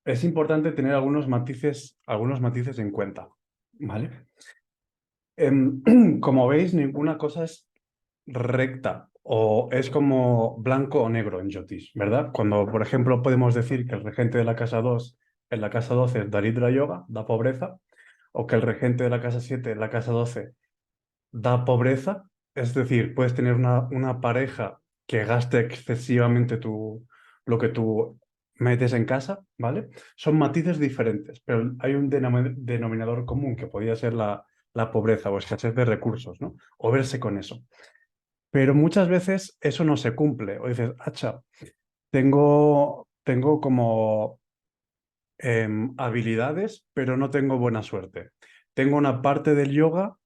es importante tener algunos matices en cuenta, ¿vale? Como veis, ninguna cosa es recta o es como blanco o negro en Jyotish, ¿verdad? Cuando, por ejemplo, podemos decir que el regente de la casa 2 en la casa 12 es Daridra Yoga, da pobreza, o que el regente de la casa 7 en la casa 12 da pobreza, es decir, puedes tener una pareja que gaste excesivamente lo que tú metes en casa, ¿vale? Son matices diferentes, pero hay un denominador común que podría ser la pobreza o escasez de recursos, ¿no? O verse con eso. Pero muchas veces eso no se cumple. O dices, hacha, tengo como habilidades, pero no tengo buena suerte. Tengo una parte del yoga,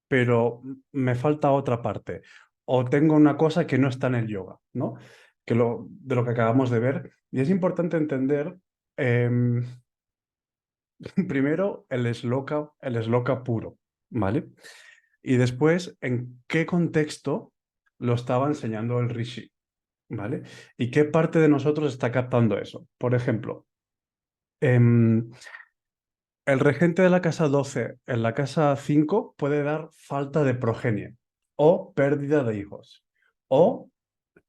pero me falta otra parte. O tengo una cosa que no está en el yoga, ¿no? De lo que acabamos de ver. Y es importante entender, em, primero, el sloka puro, ¿vale? Y después, en qué contexto lo estaba enseñando el rishi, ¿vale? Y qué parte de nosotros está captando eso. Por ejemplo, em, el regente de la casa 12 en la casa 5 puede dar falta de progenie o pérdida de hijos o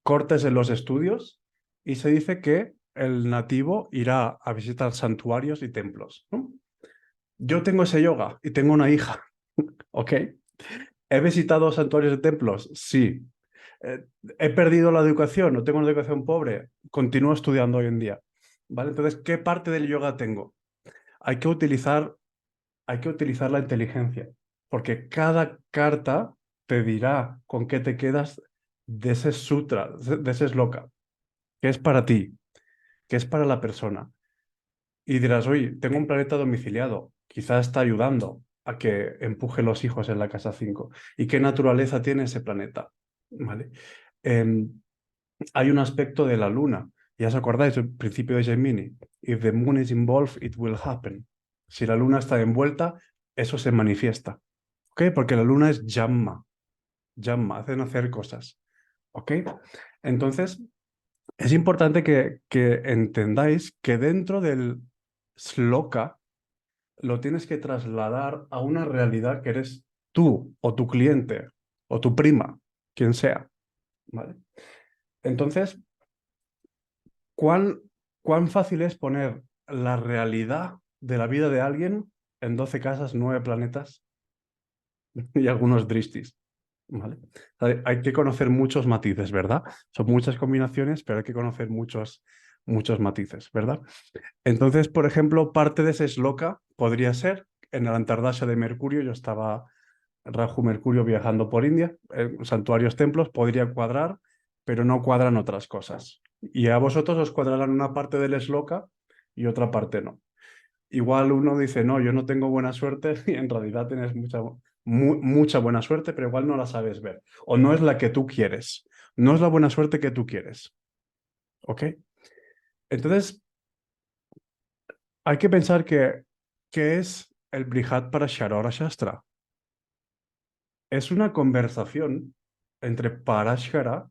cortes en los estudios y se dice que el nativo irá a visitar santuarios y templos, ¿no? Yo tengo ese yoga y tengo una hija, ¿ok? ¿He visitado santuarios y templos? Sí. Eh, ¿He perdido la educación? ¿No tengo una educación pobre? Continúo estudiando hoy en día, ¿vale? Entonces, ¿qué parte del yoga tengo? Hay que utilizar hay que utilizar la inteligencia, porque cada carta te dirá con qué te quedas de ese sutra, de ese sloka, que es para ti, que es para la persona. Y dirás, oye, tengo un planeta domiciliado, quizás está ayudando a que empuje los hijos en la casa 5. ¿Y qué naturaleza tiene ese planeta? ¿Vale? Em, Hay un aspecto de la luna. ¿Ya os acordáis del principio de Gemini? If the moon is involved, it will happen. Si la luna está envuelta, eso se manifiesta. ¿Ok? Porque la luna es Jamma, hacen hacer cosas. ¿Ok? Entonces, es importante que entendáis que dentro del sloka lo tienes que trasladar a una realidad que eres tú, o tu cliente, o tu prima, quien sea. ¿Vale? Entonces, ¿cuán, ¿cuán fácil es poner la realidad de la vida de alguien en 12 casas, 9 planetas y algunos dristis? ¿Vale? Hay que conocer muchos matices, ¿verdad? Son muchas combinaciones, pero hay que conocer muchos matices, ¿verdad? Entonces, por ejemplo, parte de ese sloka podría ser en el Antardasha de Mercurio. Yo estaba Raju Mercurio viajando por India, santuarios, templos, podría cuadrar, pero no cuadran otras cosas. Y a vosotros os cuadrarán una parte del sloka y otra parte no. Igual uno dice, no, yo no tengo buena suerte y en realidad tienes mucha buena suerte, pero igual no la sabes ver. O no es la que tú quieres. No es la buena suerte que tú quieres. ¿Ok? Entonces, hay que pensar ¿qué es el Brihad Parashara Shastra? Es una conversación entre Parashara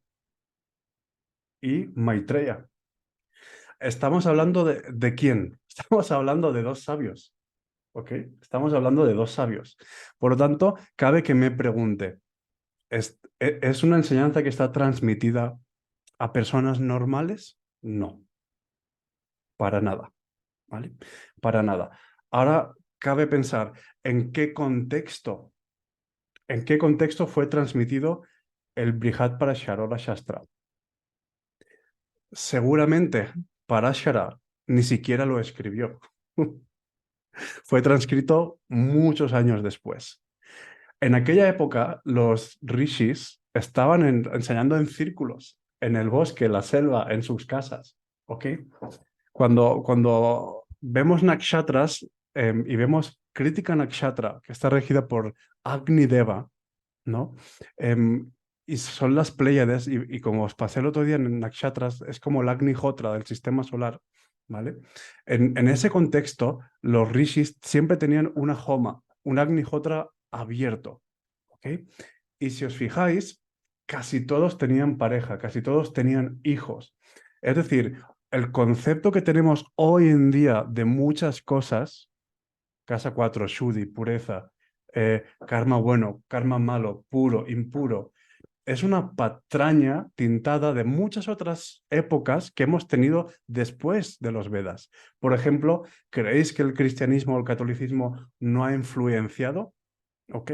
y Maitreya. Estamos hablando ¿de quién? Estamos hablando de dos sabios. ¿Ok? Estamos hablando de dos sabios. Por lo tanto, cabe que me pregunte, ¿es una enseñanza que está transmitida a personas normales? No, para nada, ¿vale? Para nada. Ahora cabe pensar en qué contexto fue transmitido el Brihad Parashara Shastra. Seguramente Parashara ni siquiera lo escribió. Fue transcrito muchos años después. En aquella época, los rishis estaban enseñando en círculos, en el bosque, en la selva, en sus casas. ¿Ok? Cuando vemos nakshatras y vemos Kritika Nakshatra, que está regida por Agni Deva, ¿no? Em, y son las Pléyades, y como os pasé el otro día en nakshatras, es como el Agnihotra del sistema solar, ¿vale? En ese contexto, los rishis siempre tenían una homa, un Agnihotra abierto, ¿ok? Y si os fijáis, casi todos tenían pareja, casi todos tenían hijos. Es decir, el concepto que tenemos hoy en día de muchas cosas, casa 4, Shuddhi, pureza, karma bueno, karma malo, puro, impuro, es una patraña tintada de muchas otras épocas que hemos tenido después de los Vedas. Por ejemplo, ¿creéis que el cristianismo o el catolicismo no ha influenciado? ¿Ok?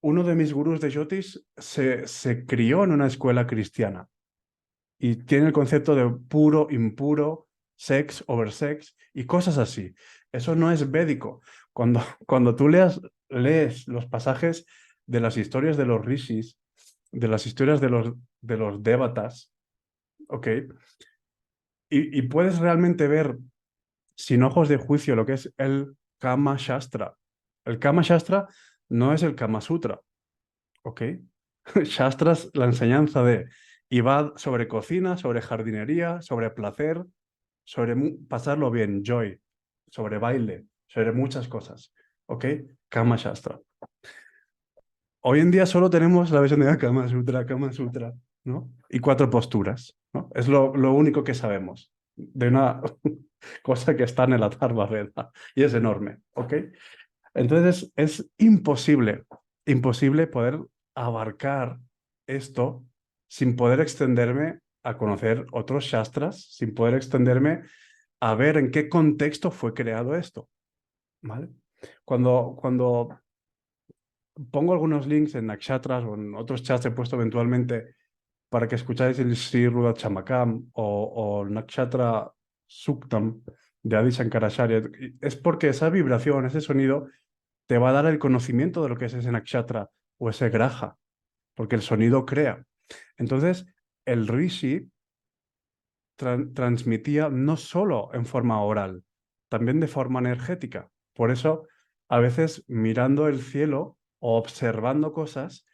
Uno de mis gurús de yotis se crió en una escuela cristiana y tiene el concepto de puro, impuro, sex, oversex y cosas así. Eso no es védico. Cuando tú lees los pasajes de las historias de los rishis, de las historias de los devatas, ¿ok? Y puedes realmente ver sin ojos de juicio lo que es el Kama Shastra. El Kama Shastra no es el Kama Sutra, ¿ok? Shastra es la enseñanza de, y va sobre cocina, sobre jardinería, sobre placer, sobre pasarlo bien, joy, sobre baile, sobre muchas cosas, ¿ok? Kama Shastra. Hoy en día solo tenemos la versión de Kama Sutra, ¿no? Y 4 posturas, ¿no? Es lo único que sabemos de una cosa que está en el Atharva Veda y es enorme, ¿ok? Entonces es imposible poder abarcar esto sin poder extenderme a conocer otros shastras, sin poder extenderme a ver en qué contexto fue creado esto, ¿vale? Cuando pongo algunos links en Nakshatras o en otros chats he puesto eventualmente para que escucháis el Sri Ruda Chamakam o el Nakshatra Suktam de Adi Shankaracharya, es porque esa vibración, ese sonido, te va a dar el conocimiento de lo que es ese nakshatra o ese graja, porque el sonido crea. Entonces, el rishi transmitía no solo en forma oral, también de forma energética. Por eso, a veces mirando el cielo o observando cosas,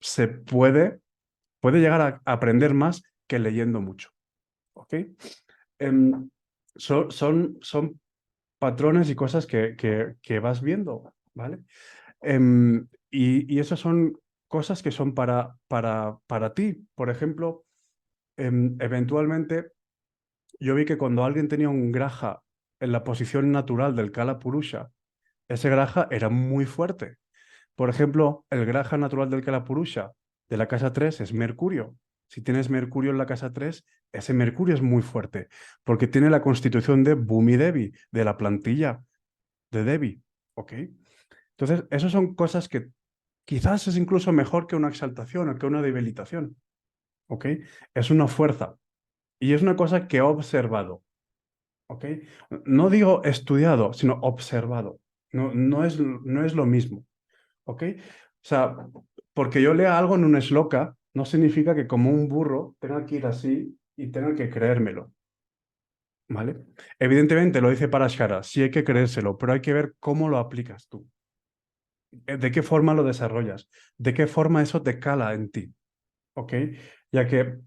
se puede llegar a aprender más que leyendo mucho. ¿Ok? Em, son patrones y cosas que vas viendo, ¿vale? Y esas son cosas que son para ti. Por ejemplo, eventualmente yo vi que cuando alguien tenía un graja en la posición natural del Kala Purusha, ese graja era muy fuerte. Por ejemplo, el graja natural del Kala Purusha de la casa 3 es Mercurio. Si tienes Mercurio en la casa 3, ese Mercurio es muy fuerte, porque tiene la constitución de Bhumi Devi, de la plantilla de Devi. ¿Ok? Entonces, esas son cosas que quizás es incluso mejor que una exaltación o que una debilitación. ¿Ok? Es una fuerza. Y es una cosa que he observado. ¿Ok? No digo estudiado, sino observado. No es lo mismo. ¿Ok? O sea, porque yo lea algo en un shloka, no significa que como un burro tenga que ir así y tenga que creérmelo. ¿Vale? Evidentemente lo dice Parashara, sí hay que creérselo, pero hay que ver cómo lo aplicas tú. ¿De qué forma lo desarrollas? ¿De qué forma eso te cala en ti? ¿Ok? Ya que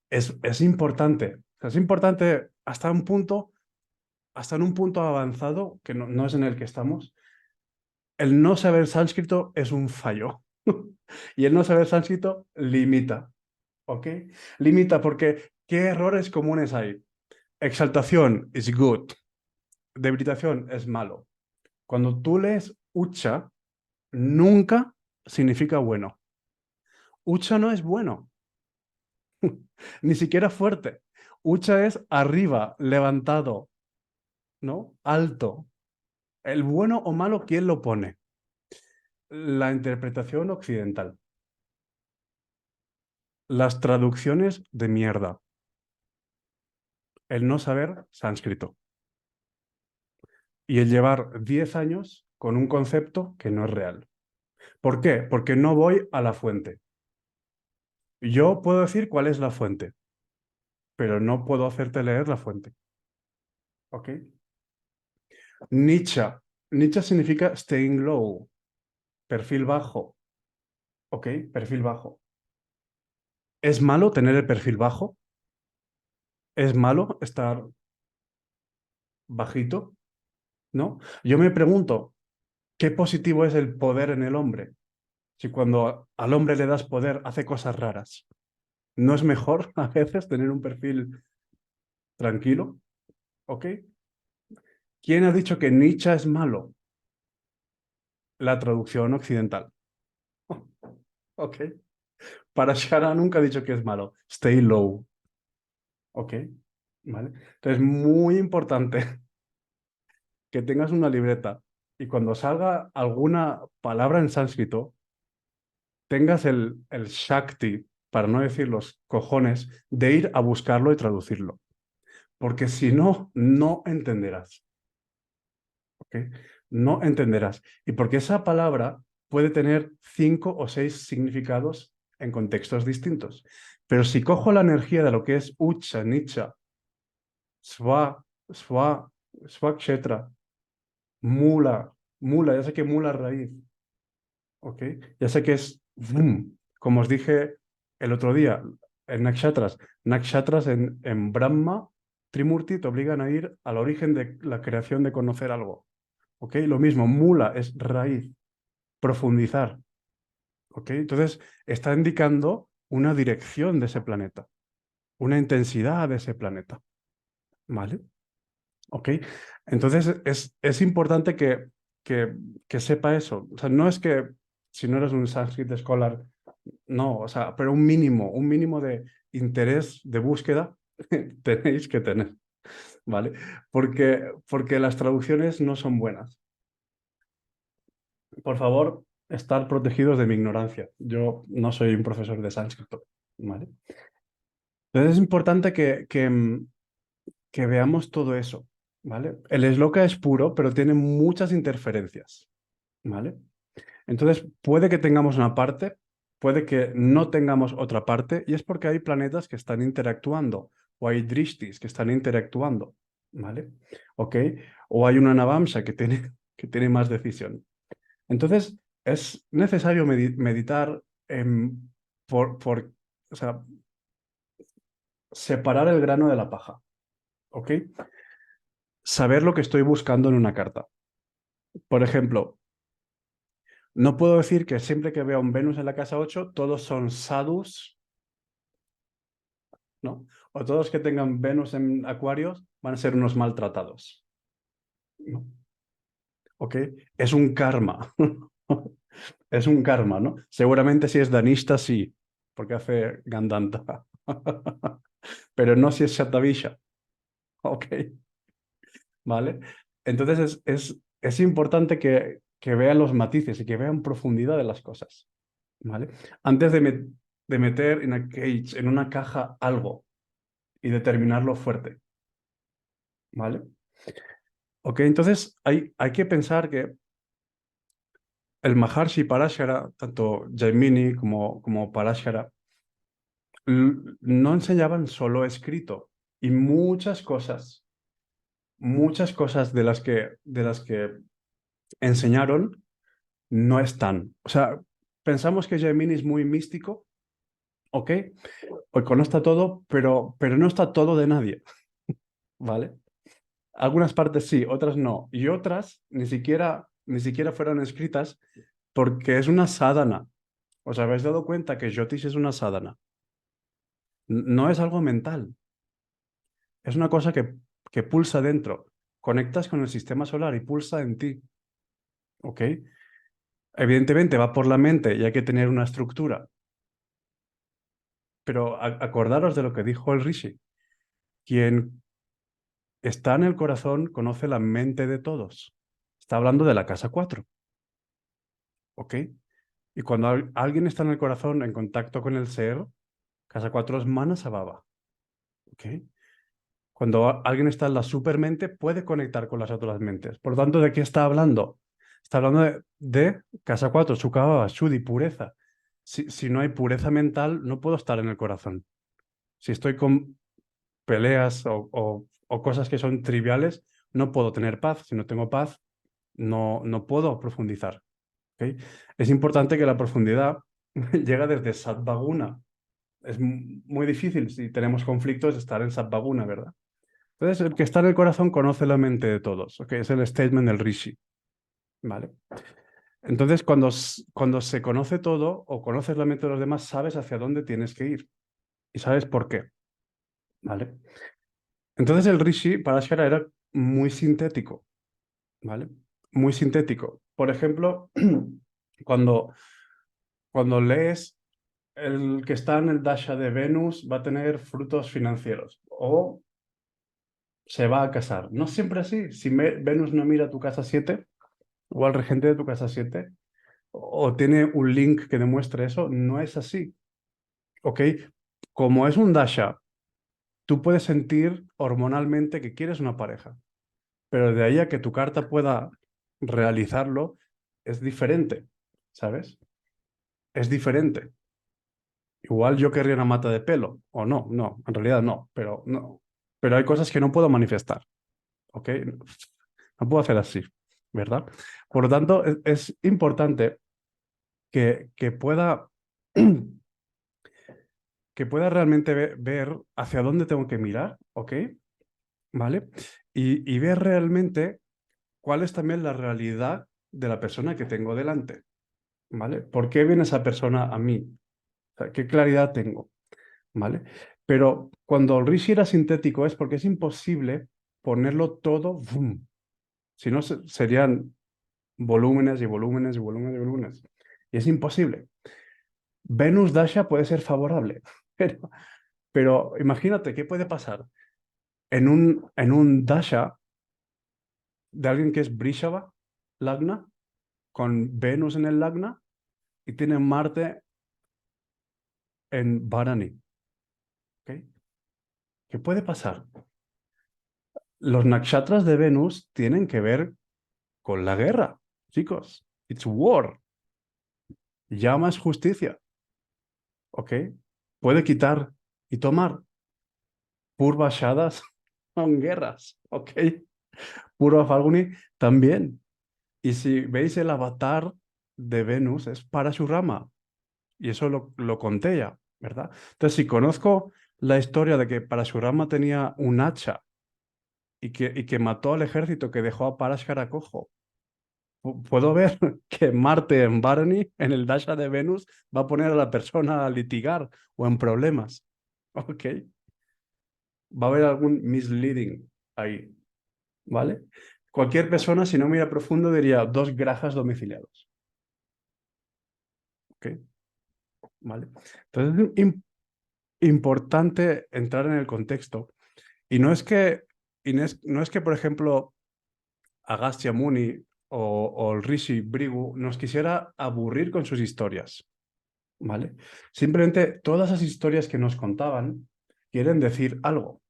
es importante. O sea, es importante hasta en un punto avanzado, que no es en el que estamos. El no saber sánscrito es un fallo. Y el no saber sánscrito limita. ¿Ok? Limita porque ¿qué errores comunes hay? Exaltación is good. Debilitación es malo. Cuando tú lees ucha, nunca significa bueno. Ucha no es bueno. Ni siquiera fuerte. Ucha es arriba, levantado, ¿no? Alto. El bueno o malo, ¿quién lo pone? La interpretación occidental. Las traducciones de mierda. El no saber sánscrito. Y el llevar 10 años con un concepto que no es real. ¿Por qué? Porque no voy a la fuente. Yo puedo decir cuál es la fuente, pero no puedo hacerte leer la fuente. ¿Ok? Nietzsche. Nietzsche significa staying low, perfil bajo. ¿Ok? Perfil bajo. ¿Es malo tener el perfil bajo? ¿Es malo estar bajito? ¿No? Yo me pregunto, ¿qué positivo es el poder en el hombre? Si cuando al hombre le das poder hace cosas raras, ¿No es mejor a veces tener un perfil tranquilo? ¿Ok? ¿Quién ha dicho que Nietzsche es malo? La traducción occidental. ¿Ok? Parashara nunca ha dicho que es malo. Stay low. ¿Ok? ¿Vale? Entonces, muy importante que tengas una libreta y cuando salga alguna palabra en sánscrito, tengas el Shakti, para no decir los cojones, de ir a buscarlo y traducirlo. Porque si no, no entenderás. ¿Ok? No entenderás. Y porque esa palabra puede tener 5 o 6 significados en contextos distintos. Pero si cojo la energía de lo que es Ucha, Nicha, Swa, Swa, Swakshetra, Mula, Mula, ya sé que Mula es raíz, ¿ok? Ya sé que es Vum, como os dije el otro día, en Nakshatras. Nakshatras en Brahma, Trimurti, te obligan a ir al origen de la creación de conocer algo, ¿ok? Lo mismo, Mula es raíz, profundizar, ¿ok? Entonces, está indicando una dirección de ese planeta, una intensidad de ese planeta, ¿vale? ¿Ok? Entonces es importante que, que sepa eso. O sea, no es que si no eres un Sanskrit scholar, no, o sea, pero un mínimo de interés, de búsqueda, tenéis que tener, ¿vale? Porque las traducciones no son buenas. Por favor, estar protegidos de mi ignorancia. Yo no soy un profesor de sánscrito, ¿vale? Entonces es importante que veamos todo eso, ¿vale? El Sloka es puro, pero tiene muchas interferencias, ¿vale? Entonces puede que tengamos una parte, puede que no tengamos otra parte, y es porque hay planetas que están interactuando, o hay drishtis que están interactuando, ¿vale? ¿Ok? O hay una Navamsa que tiene más decisión. Entonces es necesario meditar o sea, separar el grano de la paja, ¿ok? Saber lo que estoy buscando en una carta. Por ejemplo, no puedo decir que siempre que vea un Venus en la casa 8 todos son sadhus, ¿no? O todos que tengan Venus en Acuarios van a ser unos maltratados, ¿no? ¿Ok? Es un karma. Es un karma, ¿no? Seguramente si es danista, sí, porque hace Gandanta. Pero no si es Shatavisha, ¿ok? ¿Vale? Entonces es importante que vean los matices y que vean profundidad de las cosas, ¿vale? Antes de meter en, en una caja algo y determinarlo fuerte, ¿vale? Ok, entonces hay que pensar que el Maharshi Parashara, tanto Jaimini como Parashara, no enseñaban solo escrito y muchas cosas de las que enseñaron no están. O sea, pensamos que Jaimini es muy místico, ¿ok? O que no está todo, pero no está todo de nadie, ¿vale? Algunas partes sí, otras no. Y otras ni siquiera fueron escritas porque es una sadhana. ¿Os habéis dado cuenta que Jyotish es una sadhana? No es algo mental, es una cosa que pulsa dentro. Conectas con el sistema solar y pulsa en ti, ¿ok? Evidentemente va por la mente y hay que tener una estructura, pero acordaros de lo que dijo el Rishi. Quien está en el corazón conoce la mente de todos. Está hablando de la casa 4, ¿ok? Y cuando alguien está en el corazón en contacto con el ser, casa 4 es Manasabhava, ¿ok? Cuando alguien está en la supermente, puede conectar con las otras mentes. Por lo tanto, ¿de qué está hablando? Está hablando de casa 4, Sukhabhava, Shuddhi, pureza. Si no hay pureza mental, no puedo estar en el corazón. Si estoy con peleas o cosas que son triviales, no puedo tener paz. Si no tengo paz, no puedo profundizar. ¿Ok? Es importante que la profundidad llega desde Satvaguna. Es muy difícil si tenemos conflictos estar en Satvaguna, ¿verdad? Entonces, el que está en el corazón conoce la mente de todos, ¿ok? Es el statement del Rishi, ¿vale? Entonces, cuando se conoce todo o conoces la mente de los demás, sabes hacia dónde tienes que ir. ¿Y sabes por qué? ¿Vale? Entonces el Rishi Parashara era muy sintético, ¿vale? Muy sintético. Por ejemplo, cuando, cuando lees el que está en el Dasha de Venus va a tener frutos financieros o se va a casar. No siempre así. Si Venus no mira tu casa 7 o al regente de tu casa 7 o tiene un link que demuestre eso, no es así. ¿Ok? Como es un Dasha, tú puedes sentir hormonalmente que quieres una pareja, pero de ahí a que tu carta pueda realizarlo es diferente, ¿sabes? Es diferente. Igual yo querría una mata de pelo, o no, no, en realidad no, pero no. Pero hay cosas que no puedo manifestar, ¿ok? No puedo hacer así, ¿verdad? Por lo tanto, es importante que pueda, que pueda realmente ver hacia dónde tengo que mirar, ¿ok? ¿Vale? Y ver realmente cuál es también la realidad de la persona que tengo delante, ¿vale? ¿Por qué viene esa persona a mí? O sea, ¿qué claridad tengo? ¿Vale? Pero cuando el Rishi era sintético es porque es imposible ponerlo todo, ¡vum! Si no, serían volúmenes y volúmenes y volúmenes y volúmenes. Y es imposible. Venus Dasha puede ser favorable, pero imagínate qué puede pasar en un Dasha de alguien que es Brishava, Lagna, con Venus en el Lagna y tiene Marte en Bharani. ¿Ok? ¿Qué puede pasar? Los nakshatras de Venus tienen que ver con la guerra, chicos. It's war. Llama es justicia. ¿Ok? Puede quitar y tomar. Purvashadas son guerras. ¿Ok? Purva Falguni también. Y si veis el avatar de Venus es Parashurama. Y eso lo conté ya, ¿verdad? Entonces, si conozco la historia de que Parashurama tenía un hacha y que mató al ejército que dejó a Parashara cojo, puedo ver que Marte en Barney, en el Dasha de Venus, va a poner a la persona a litigar o en problemas. ¿Ok? Va a haber algún misleading ahí, ¿vale? Cualquier persona, si no mira profundo, diría dos grajas domiciliados. ¿Ok? ¿Vale? Entonces, es importante entrar en el contexto. Y no es que, por ejemplo, Agastya Muni o el Rishi Brigu nos quisiera aburrir con sus historias. ¿Vale? Simplemente todas esas historias que nos contaban quieren decir algo,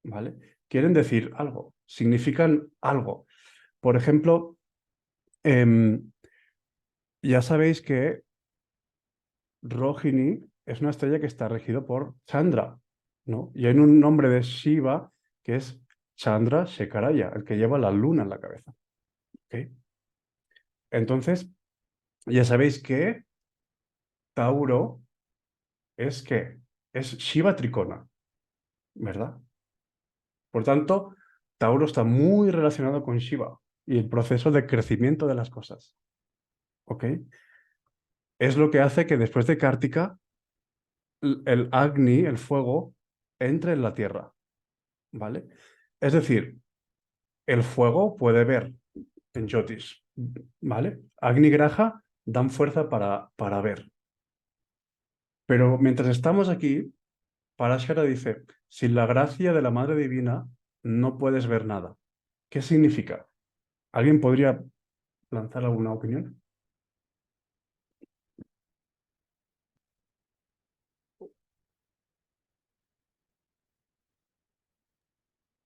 ¿vale? Quieren decir algo, significan algo. Por ejemplo, ya sabéis que Rohini es una estrella que está regido por Chandra, ¿no? Y hay un nombre de Shiva que es Chandra Shekaraya, el que lleva la luna en la cabeza, ¿ok? Entonces, ya sabéis que Tauro es que es Shiva Trikona, ¿verdad? Por tanto, Tauro está muy relacionado con Shiva y el proceso de crecimiento de las cosas. ¿Ok? Es lo que hace que después de Kártika, el Agni, el fuego, entre en la tierra. ¿Vale? Es decir, el fuego puede ver en Jyotish. ¿Vale? Agni Graha dan fuerza para ver. Pero mientras estamos aquí, Parashara dice, sin la gracia de la Madre Divina no puedes ver nada. ¿Qué significa? ¿Alguien podría lanzar alguna opinión?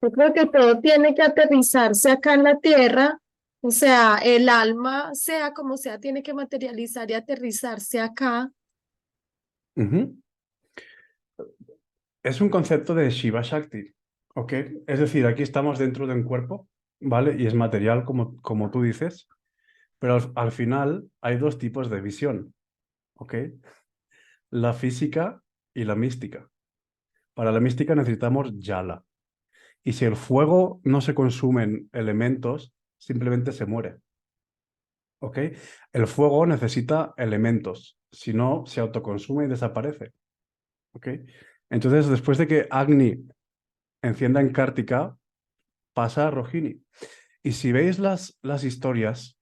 Yo creo que todo tiene que aterrizarse acá en la tierra, o sea, el alma, sea como sea, tiene que materializar y aterrizarse acá. Ujú. Es un concepto de Shiva Shakti, ¿ok? Es decir, aquí estamos dentro de un cuerpo, ¿vale? Y es material como tú dices, pero al final hay dos tipos de visión, ¿ok? La física y la mística. Para la mística necesitamos yala. Y si el fuego no se consumen elementos, simplemente se muere, ¿ok? El fuego necesita elementos, si no, se autoconsume y desaparece, ¿ok? Entonces, después de que Agni encienda en Kartika, pasa a Rohini. Y si veis las historias,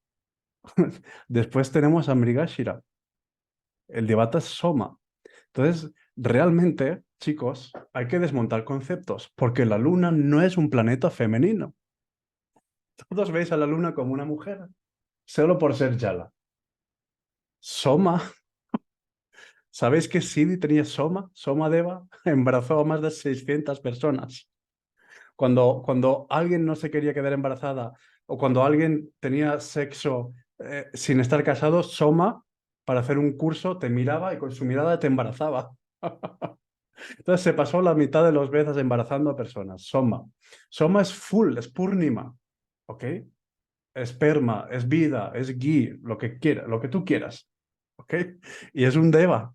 después tenemos a Mrigashira, el Devata es Soma. Entonces, realmente, chicos, hay que desmontar conceptos, porque la luna no es un planeta femenino. Todos veis a la luna como una mujer, solo por ser Yala. Soma, ¿sabéis que Siddhi tenía Soma? Soma Deva embarazó a más de 600 personas. Cuando alguien no se quería quedar embarazada o cuando alguien tenía sexo sin estar casado, Soma, para hacer un curso, te miraba y con su mirada te embarazaba. Entonces se pasó la mitad de los veces embarazando a personas. Soma. Soma es full, es Purnima. ¿Ok? Esperma, es vida, es ghee, lo que quiera, lo que tú quieras. ¿Ok? Y es un deva.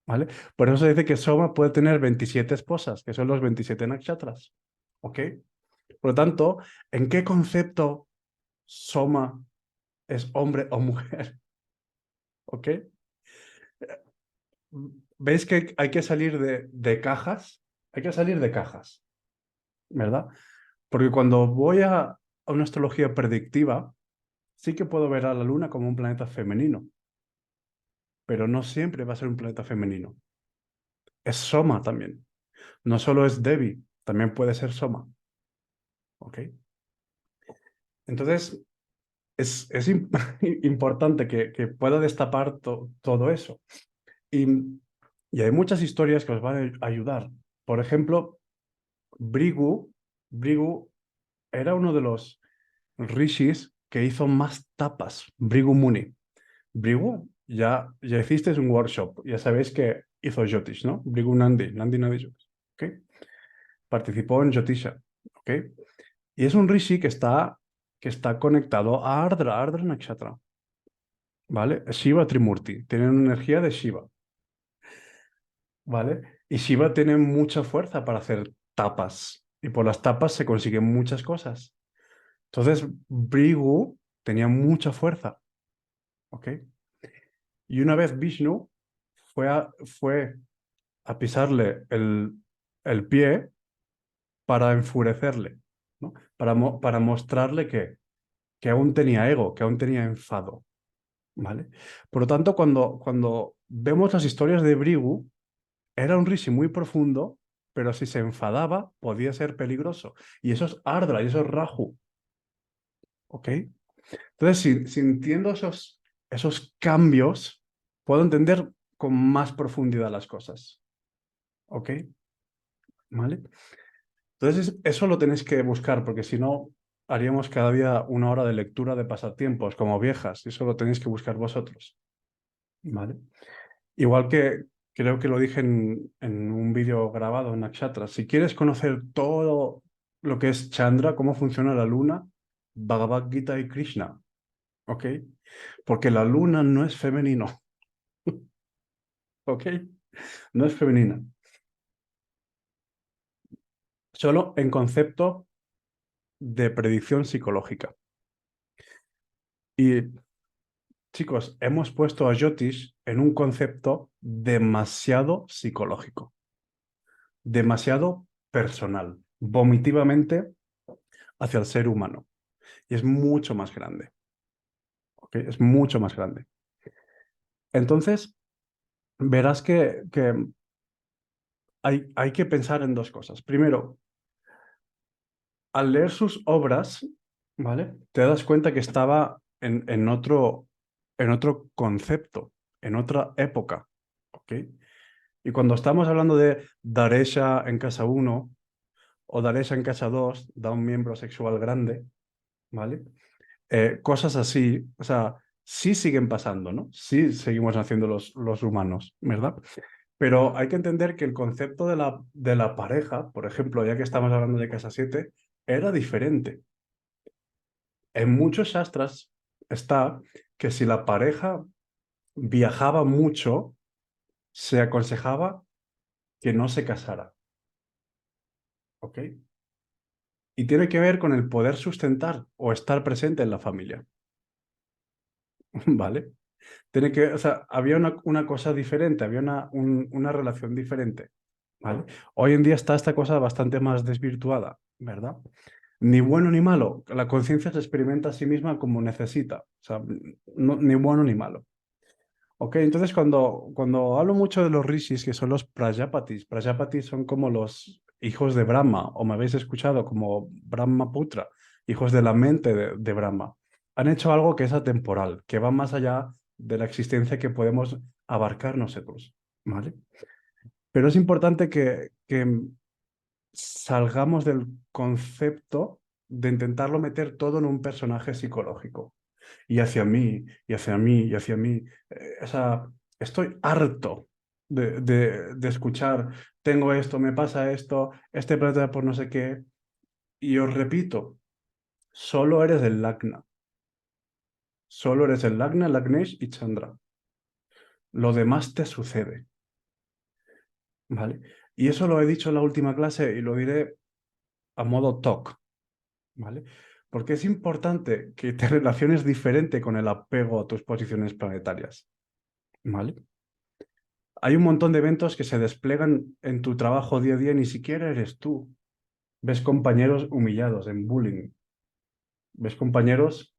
¿Vale? Por eso se dice que Soma puede tener 27 esposas, que son los 27 nakshatras. ¿Ok? Por lo tanto, ¿en qué concepto Soma es hombre o mujer? ¿Ok? ¿Veis que hay que salir de cajas? Hay que salir de cajas, ¿verdad? Porque cuando voy a una astrología predictiva, sí que puedo ver a la Luna como un planeta femenino, pero no siempre va a ser un planeta femenino. Es Soma también. No solo es Devi, también puede ser Soma. ¿Ok? Entonces, es importante que pueda destapar todo eso. Y, y hay muchas historias que os van a ayudar. Por ejemplo, Brigu era uno de los rishis que hizo más tapas, Brigu Muni. Brigu, ya hiciste un workshop, ya sabéis que hizo Jyotish, ¿no? Brigu Nandi Nadi Jyotish, ¿ok? Participó en Jyotisha, ¿ok? Y es un rishi que está conectado a Ardra, Ardra Nakshatra, ¿vale? Shiva Trimurti, tienen una energía de Shiva, ¿vale? Y Shiva tiene mucha fuerza para hacer tapas, y por las tapas se consiguen muchas cosas. Entonces, Brigu tenía mucha fuerza, ¿ok? Y una vez Vishnu fue a pisarle el pie para enfurecerle, ¿no? Para mostrarle que aún tenía ego, que aún tenía enfado, ¿vale? Por lo tanto, cuando vemos las historias de Brigu, era un rishi muy profundo, pero si se enfadaba podía ser peligroso. Y eso es Ardra, y eso es Rahu, ¿ok? Entonces, si entiendo esos cambios, puedo entender con más profundidad las cosas, ¿ok? ¿Vale? Entonces, eso lo tenéis que buscar, porque si no, haríamos cada día una hora de lectura de pasatiempos, como viejas, y eso lo tenéis que buscar vosotros, ¿vale? Igual que creo que lo dije en un vídeo grabado en Nakshatra, si quieres conocer todo lo que es Chandra, cómo funciona la luna, Bhagavad Gita y Krishna, ¿ok? Porque la luna no es femenino, ¿ok? No es femenina. Solo en concepto de predicción psicológica. Y chicos, hemos puesto a Jyotish en un concepto demasiado psicológico, demasiado personal, vomitivamente hacia el ser humano. Y es mucho más grande, ¿ok? Es mucho más grande. Entonces, verás que hay que pensar en dos cosas. Primero, al leer sus obras, ¿vale? Te das cuenta que estaba en otro concepto, en otra época, ¿ok? Y cuando estamos hablando de Daresha en casa uno o Daresha en casa 2 da un miembro sexual grande, ¿vale? Cosas así, o sea, sí siguen pasando, ¿no? Sí seguimos haciendo los humanos, ¿verdad? Pero hay que entender que el concepto de la pareja, por ejemplo, ya que estamos hablando de casa 7 era diferente. En muchos shastras está que si la pareja viajaba mucho, se aconsejaba que no se casara, ¿ok? Y tiene que ver con el poder sustentar o estar presente en la familia, ¿vale? O sea, había una cosa diferente, había una relación diferente, ¿vale? Hoy en día está esta cosa bastante más desvirtuada, ¿verdad? Ni bueno ni malo. La conciencia se experimenta a sí misma como necesita. O sea, ni bueno ni malo. Ok, entonces cuando hablo mucho de los rishis, que son los Prajapatis son como los hijos de Brahma, o me habéis escuchado como Brahmaputra, hijos de la mente de Brahma. Han hecho algo que es atemporal, que va más allá de la existencia que podemos abarcar nosotros, ¿vale? Pero es importante que salgamos del concepto de intentarlo meter todo en un personaje psicológico y hacia mí, y hacia mí, y hacia mí. O sea, estoy harto de escuchar, tengo esto, me pasa esto, este planeta por no sé qué, y os repito, solo eres el Lagna, solo eres el Lagna, Lagnesh y Chandra. Lo demás te sucede, ¿vale? Y eso lo he dicho en la última clase y lo diré a modo talk, ¿vale? Porque es importante que te relaciones diferente con el apego a tus posiciones planetarias, ¿vale? Hay un montón de eventos que se desplegan en tu trabajo día a día y ni siquiera eres tú. Ves compañeros humillados en bullying. Ves compañeros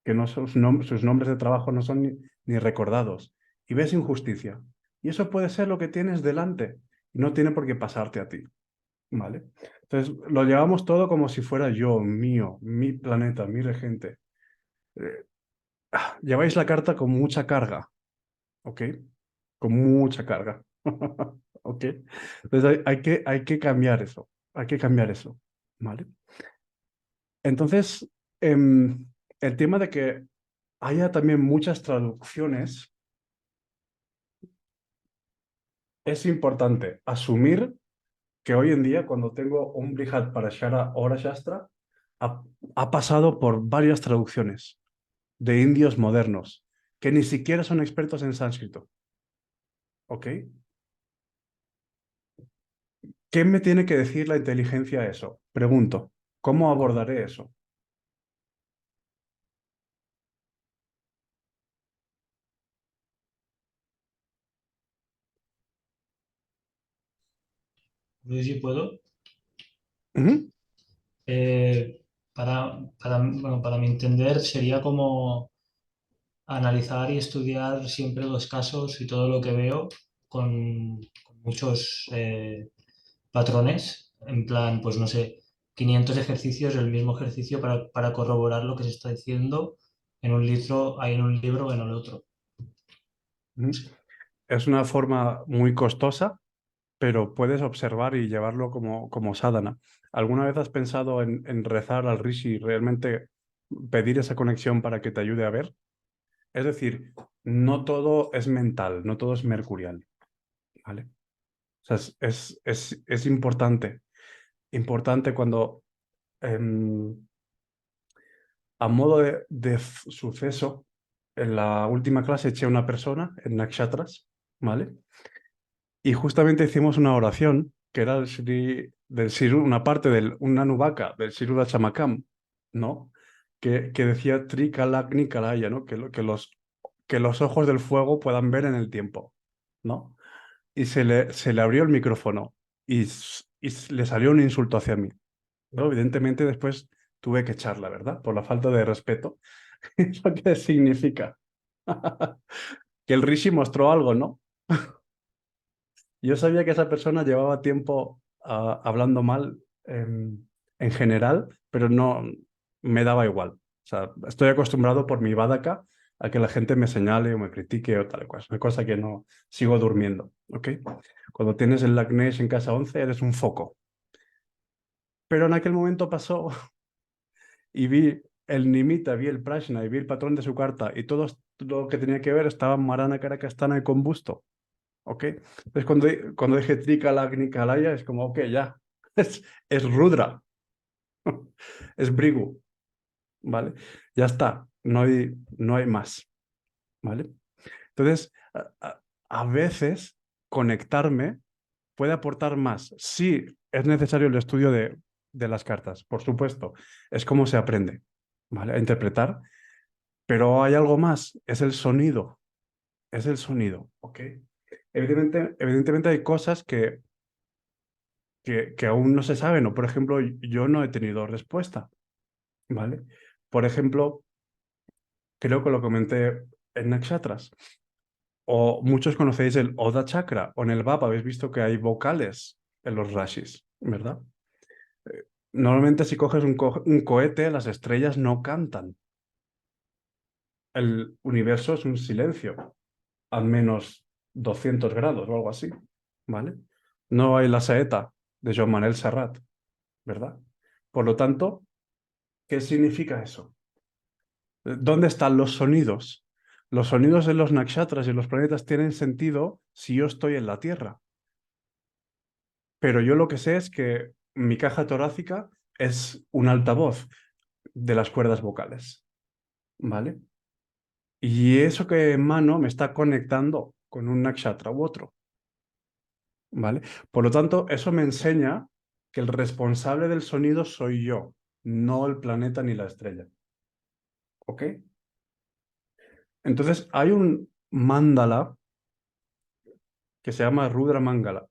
que no sus nombres de trabajo no son ni recordados. Y ves injusticia. Y eso puede ser lo que tienes delante. Y no tiene por qué pasarte a ti. ¿Vale? Entonces, lo llevamos todo como si fuera yo, mío, mi planeta, mi regente. Eh, Lleváis la carta con mucha carga. ¿Ok? Con mucha carga. ¿Ok? Entonces hay que cambiar eso. Hay que cambiar eso. ¿Vale? Entonces, el tema de que haya también muchas traducciones, es importante asumir que hoy en día, cuando tengo un Brihat Parashara Ora Shastra, ha, ha pasado por varias traducciones de indios modernos que ni siquiera son expertos en sánscrito. ¿Ok? ¿Qué me tiene que decir la inteligencia a eso? Pregunto, ¿cómo abordaré eso? No sé si puedo. Ujú. Eh, bueno, para mi entender, sería como analizar y estudiar siempre los casos y todo lo que veo con muchos patrones, en plan, pues no sé, 500 ejercicios, el mismo ejercicio para corroborar lo que se está diciendo en un libro, hay en un libro o en el otro. Ujú. Es una forma muy costosa, pero puedes observar y llevarlo como sadhana. ¿Alguna vez has pensado en rezar al Rishi y realmente pedir esa conexión para que te ayude a ver? Es decir, no todo es mental, no todo es mercurial, ¿vale? O sea, es importante cuando a modo de suceso, en la última clase eché a una persona en Nakshatras, ¿vale? Y justamente hicimos una oración que era del una parte del un Anubaka del Siruda Chamakam, ¿no? Que decía Trikalagni Kalaya, ¿no? Que los ojos del fuego puedan ver en el tiempo, ¿no? Y se le abrió el micrófono y le salió un insulto hacia mí. Pero evidentemente después tuve que echarla, ¿verdad? Por la falta de respeto. ¿Eso qué significa? Que el Rishi mostró algo, ¿no? Yo sabía que esa persona llevaba tiempo hablando mal en general, pero no me daba igual. O sea, estoy acostumbrado por mi Vadaka a que la gente me señale o me critique o tal cosa. Una cosa que no sigo durmiendo, ¿ok? Cuando tienes el Lagnesh en casa 11 eres un foco. Pero en aquel momento pasó y vi el Nimita, vi el Prashna y vi el patrón de su carta y todo lo que tenía que ver estaba Marana Karakastana y combusto. ¿Ok? Entonces cuando dije Trikala Kalaya es como, ok, ya, es Rudra, es Brigu, ¿vale? Ya está, no hay más, ¿vale? Entonces, a veces conectarme puede aportar más. Sí, es necesario el estudio de las cartas, por supuesto, es como se aprende, ¿vale? A interpretar, Pero hay algo más, es el sonido. Es el sonido, ¿ok? Evidentemente hay cosas que aún no se saben, o por ejemplo, yo no he tenido respuesta, ¿vale? Por ejemplo, creo que lo comenté en Nakshatras, o muchos conocéis el Oda Chakra, o en el Vapa habéis visto que hay vocales en los rashis, ¿verdad? Normalmente si coges un cohete, las estrellas no cantan. El universo es un silencio, a menos 200 grados o algo así, ¿vale? No hay la saeta de Joan Manel Serrat, ¿verdad? Por lo tanto, ¿qué significa eso? ¿Dónde están los sonidos? Los sonidos de los nakshatras y los planetas tienen sentido si yo estoy en la Tierra. Pero yo lo que sé es que mi caja torácica es un altavoz de las cuerdas vocales, ¿vale? Y eso que emano me está conectando con un nakshatra u otro, ¿vale? Por lo tanto, eso me enseña que el responsable del sonido soy yo, no el planeta ni la estrella, ¿ok? Entonces, hay un mandala que se llama Rudra Mandala,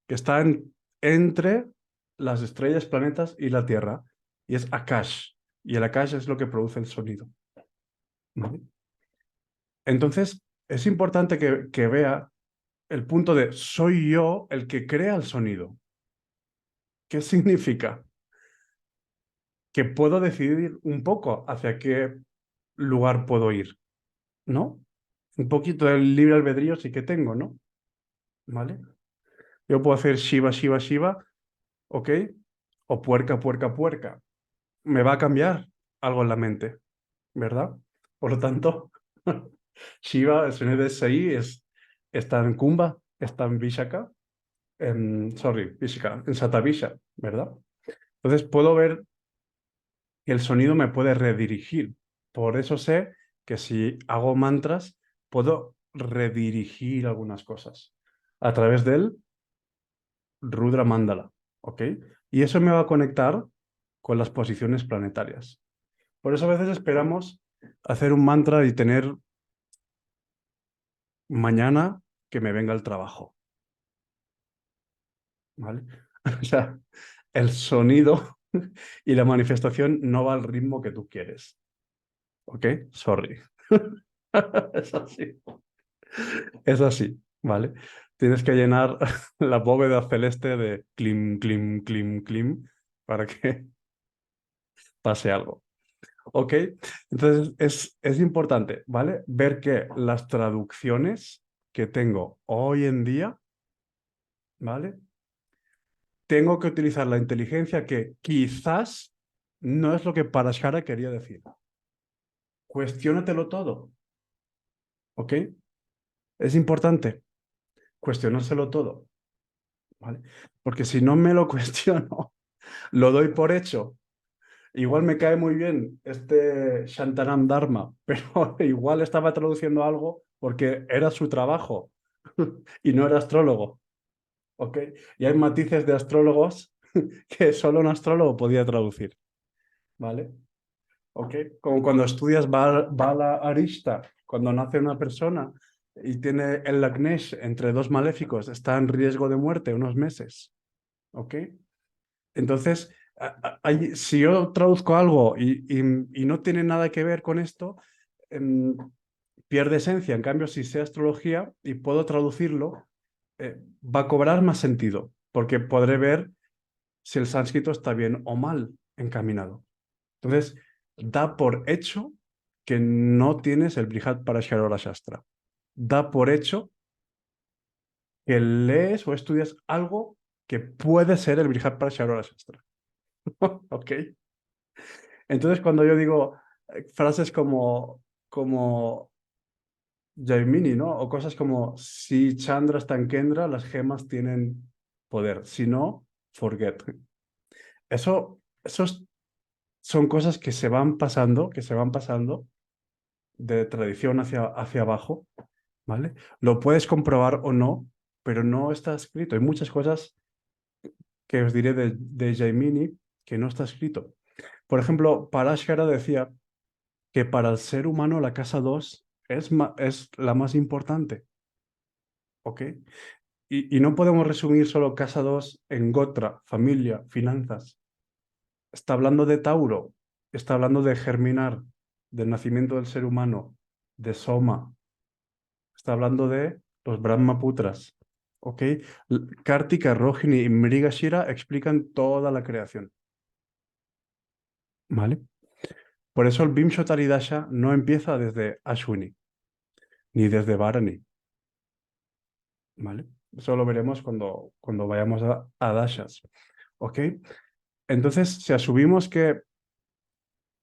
que está entre las estrellas, planetas y la Tierra, y es Akash, y el Akash es lo que produce el sonido, ¿vale? Entonces, es importante que vea el punto de soy yo el que crea el sonido. ¿Qué significa? Que puedo decidir un poco hacia qué lugar puedo ir, ¿no? Un poquito del libre albedrío sí que tengo, ¿no? ¿Vale? Yo puedo hacer Shiva, Shiva, Shiva, ¿ok? O puerca, puerca, puerca. Me va a cambiar algo en la mente, ¿verdad? Por lo tanto, Shiva, el sonido de Sai, está en Kumba, está en Vishaka, Vishaka, en Satavisha, ¿verdad? Entonces puedo ver que el sonido me puede redirigir. Por eso sé que si hago mantras, puedo redirigir algunas cosas a través del Rudra Mandala, ¿ok? Y eso me va a conectar con las posiciones planetarias. Por eso a veces esperamos hacer un mantra y tener mañana que me venga el trabajo, ¿vale? O sea, el sonido y la manifestación no va al ritmo que tú quieres, ¿ok? Sorry. Es así. Es así, ¿vale? Tienes que llenar la bóveda celeste de clim, clim, clim, clim para que pase algo. ¿Ok? Entonces es importante, ¿vale? Ver que las traducciones que tengo hoy en día, ¿vale? Tengo que utilizar la inteligencia que quizás no es lo que Parashara quería decir. Cuestiónatelo todo, ¿ok? Es importante cuestionárselo todo, ¿vale? Porque si no me lo cuestiono, lo doy por hecho. Igual me cae muy bien este Shantaram Dharma, pero igual estaba traduciendo algo porque era su trabajo y no era astrólogo, ¿ok? Y hay matices de astrólogos que solo un astrólogo podía traducir, ¿vale? ¿Ok? Como cuando estudias Bala Arishta, cuando nace una persona y tiene el Lagnesh entre dos maléficos, está en riesgo de muerte unos meses, ¿ok? Entonces, si yo traduzco algo y no tiene nada que ver con esto, em, pierde esencia. En cambio, si sé astrología y puedo traducirlo, va a cobrar más sentido, porque podré ver si el sánscrito está bien o mal encaminado. Entonces, da por hecho que no tienes el Brihat Parashara Shastra. Da por hecho que lees o estudias algo que puede ser el Brihat Parashara Shastra. ¿Ok? Entonces, cuando yo digo frases como Jaimini, ¿no? O cosas como, si Chandra está en Kendra, las gemas tienen poder. Si no, forget. Esos son cosas que se van pasando de tradición hacia abajo, ¿vale? Lo puedes comprobar o no, pero no está escrito. Hay muchas cosas que os diré de Jaimini que no está escrito. Por ejemplo, Parashara decía que para el ser humano la casa 2 es la más importante, ¿ok? Y no podemos resumir solo casa 2 en Gotra, familia, finanzas. Está hablando de Tauro, está hablando de germinar, del nacimiento del ser humano, de Soma, está hablando de los Brahmaputras, ¿ok? Kartika, Rohini y Mrigashira explican toda la creación, ¿vale? Por eso el Vimshottari Dasha no empieza desde Ashwini, ni desde Bharani, ¿vale? Eso lo veremos cuando vayamos a Dashas, ¿ok? Entonces, si asumimos que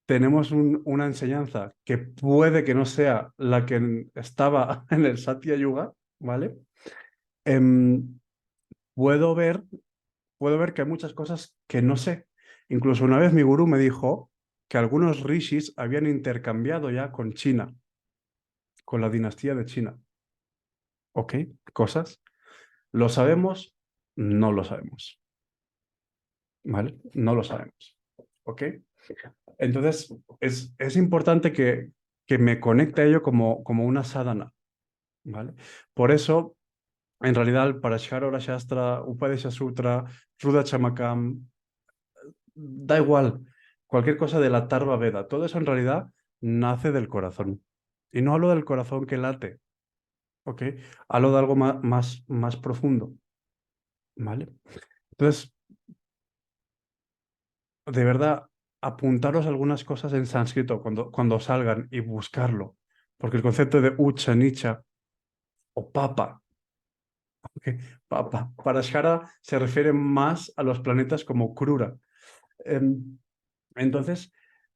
tenemos una enseñanza que puede que no sea la que estaba en el Satya Yuga, ¿vale? Em, puedo ver, puedo ver que hay muchas cosas que no sé. Incluso una vez mi gurú me dijo que algunos rishis habían intercambiado ya con China, con la dinastía de China. ¿Ok? Cosas. ¿Lo sabemos? No lo sabemos. ¿Vale? No lo sabemos. ¿Ok? Entonces, es importante que me conecte a ello como una sadhana. ¿Vale? Por eso, en realidad, el Parashara Shastra, Upadesha Sutra, Ruda Chamakam, da igual, cualquier cosa de la Tarva Veda, todo eso en realidad nace del corazón. Y no hablo del corazón que late, ¿ok? Hablo de algo más profundo, ¿vale? Entonces, de verdad, apuntaros algunas cosas en sánscrito cuando salgan y buscarlo, porque el concepto de Ucha, Nicha o Papa, ¿ok? Papa, Parashara se refiere más a los planetas como Krura. Entonces,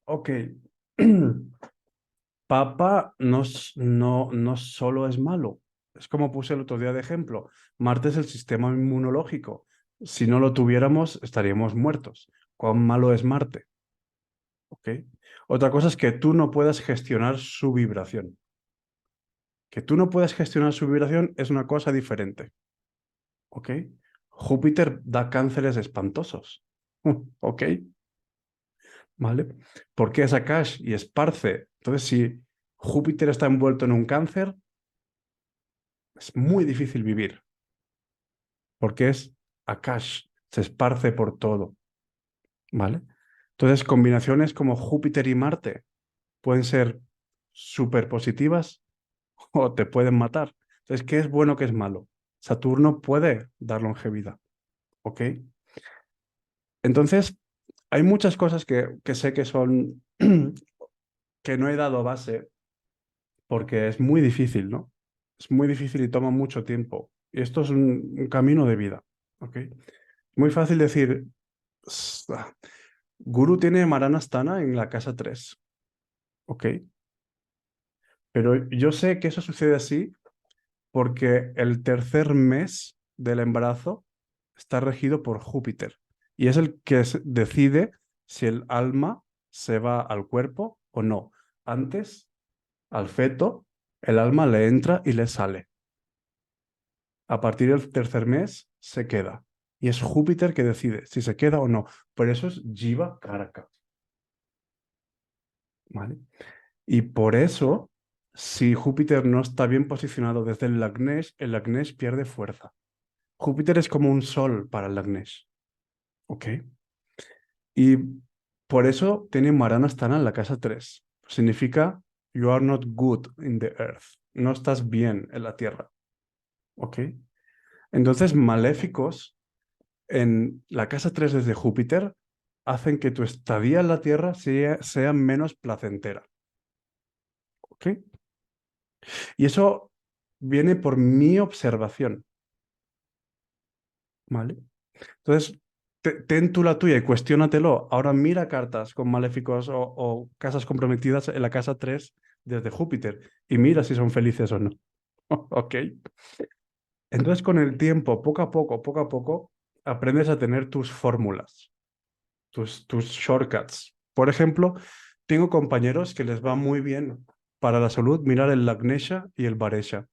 ok. Papa no solo es malo. Es como puse el otro día de ejemplo. Marte es el sistema inmunológico. Si no lo tuviéramos, estaríamos muertos. ¿Cuán malo es Marte? ¿Ok? Otra cosa es que tú no puedas gestionar su vibración. Que tú no puedas gestionar su vibración es una cosa diferente. ¿Ok? Júpiter da cánceres espantosos. ¿Ok? ¿Vale? Porque es Akash y esparce. Entonces, si Júpiter está envuelto en un cáncer, es muy difícil vivir, porque es Akash, se esparce por todo, ¿vale? Entonces, combinaciones como Júpiter y Marte pueden ser súper positivas o te pueden matar. Entonces, ¿qué es bueno, qué es malo? Saturno puede dar longevidad, ¿ok? Entonces, hay muchas cosas que sé que son, que no he dado base porque es muy difícil, ¿no? Es muy difícil y toma mucho tiempo. Y esto es un camino de vida, ¿ok? Muy fácil decir, Guru tiene Maranasthana en la casa 3, ¿ok? Pero yo sé que eso sucede así porque el tercer mes del embarazo está regido por Júpiter y es el que decide si el alma se va al cuerpo o no. Antes, al feto, el alma le entra y le sale. A partir del tercer mes se queda. Y es Júpiter que decide si se queda o no. Por eso es Jiva Karaka. ¿Vale? Y por eso, si Júpiter no está bien posicionado desde el Lagnesh pierde fuerza. Júpiter es como un sol para el Lagnesh. ¿Ok? Y por eso tiene Maranasthana en la casa 3. Significa you are not good in the earth. No estás bien en la tierra. ¿Ok? Entonces, maléficos en la casa 3 desde Júpiter hacen que tu estadía en la tierra sea menos placentera. ¿Ok? Y eso viene por mi observación, ¿vale? Entonces, ten tú la tuya y cuestiónatelo. Ahora mira cartas con maléficos o casas comprometidas en la casa 3 desde Júpiter y mira si son felices o no. ¿Ok? Entonces, con el tiempo, poco a poco, aprendes a tener tus fórmulas, tus shortcuts. Por ejemplo, tengo compañeros que les va muy bien para la salud mirar el Lagnesha y el Varesha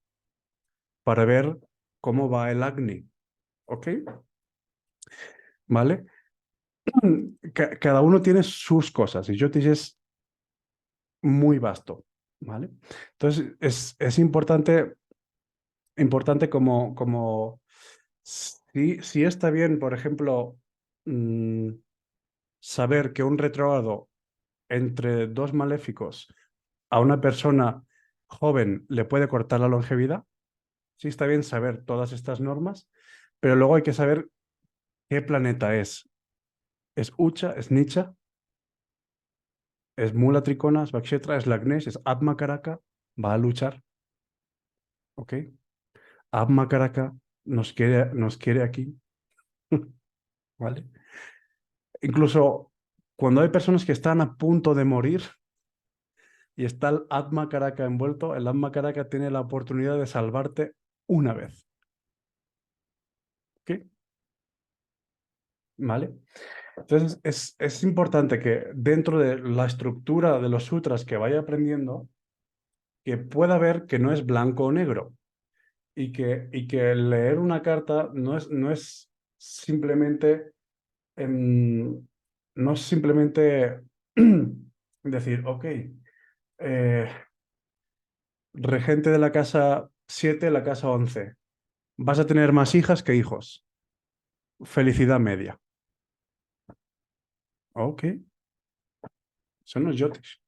para ver cómo va el Agni. ¿Ok? ¿Vale? Cada uno tiene sus cosas y Jyotish es muy vasto, ¿vale? Entonces, es importante como si está bien, por ejemplo, saber que un retrógrado entre dos maléficos a una persona joven le puede cortar la longevidad, sí está bien saber todas estas normas, pero luego hay que saber qué planeta es. ¿Es Ucha? ¿Es Nicha? ¿Es Mula Tricona? ¿Es Bakshetra? ¿Es Lagnesh? ¿Es Atma Karaka? Va a luchar, ¿ok? Atma Karaka nos quiere aquí, ¿vale? Incluso cuando hay personas que están a punto de morir y está el Atma Karaka envuelto, el Atma Karaka tiene la oportunidad de salvarte una vez, ¿ok? ¿Vale? Entonces es importante que dentro de la estructura de los sutras que vaya aprendiendo, que pueda ver que no es blanco o negro y que leer una carta no es simplemente, no es simplemente decir, ok, regente de la casa 7, la casa 11, vas a tener más hijas que hijos. Felicidad media. Ok, son los yotis.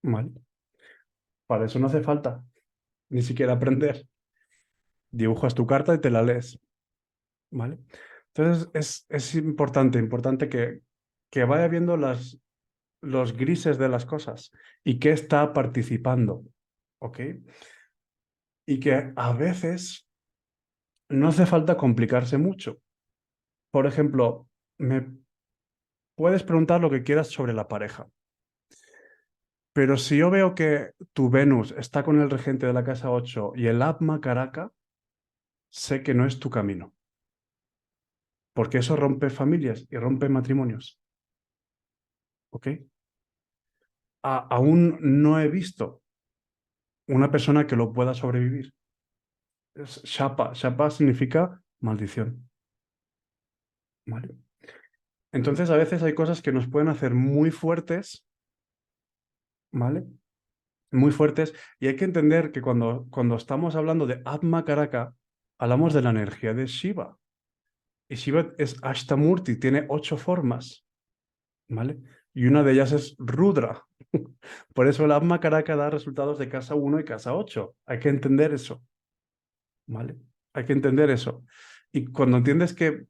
Vale. Para eso no hace falta ni siquiera aprender. Dibujas tu carta y te la lees. ¿Vale? Entonces es importante que vaya viendo los grises de las cosas y que está participando. ¿Ok? Y que a veces no hace falta complicarse mucho. Por ejemplo, me puedes preguntar lo que quieras sobre la pareja. Pero si yo veo que tu Venus está con el regente de la casa 8 y el Atma Karaka, sé que no es tu camino, porque eso rompe familias y rompe matrimonios. ¿Ok? Aún no he visto una persona que lo pueda sobrevivir. Es Shapa. Shapa significa maldición. ¿Vale? Entonces, a veces hay cosas que nos pueden hacer muy fuertes, ¿vale? Muy fuertes, y hay que entender que cuando estamos hablando de Atma Karaka, hablamos de la energía de Shiva. Y Shiva es Ashtamurti, tiene 8 formas, ¿vale? Y una de ellas es Rudra. Por eso el Atma Karaka da resultados de casa 1 y casa 8. Hay que entender eso, ¿vale? Hay que entender eso. Y cuando entiendes que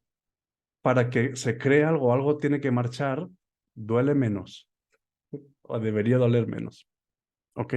para que se cree algo, algo tiene que marchar, duele menos, o debería doler menos, ¿ok?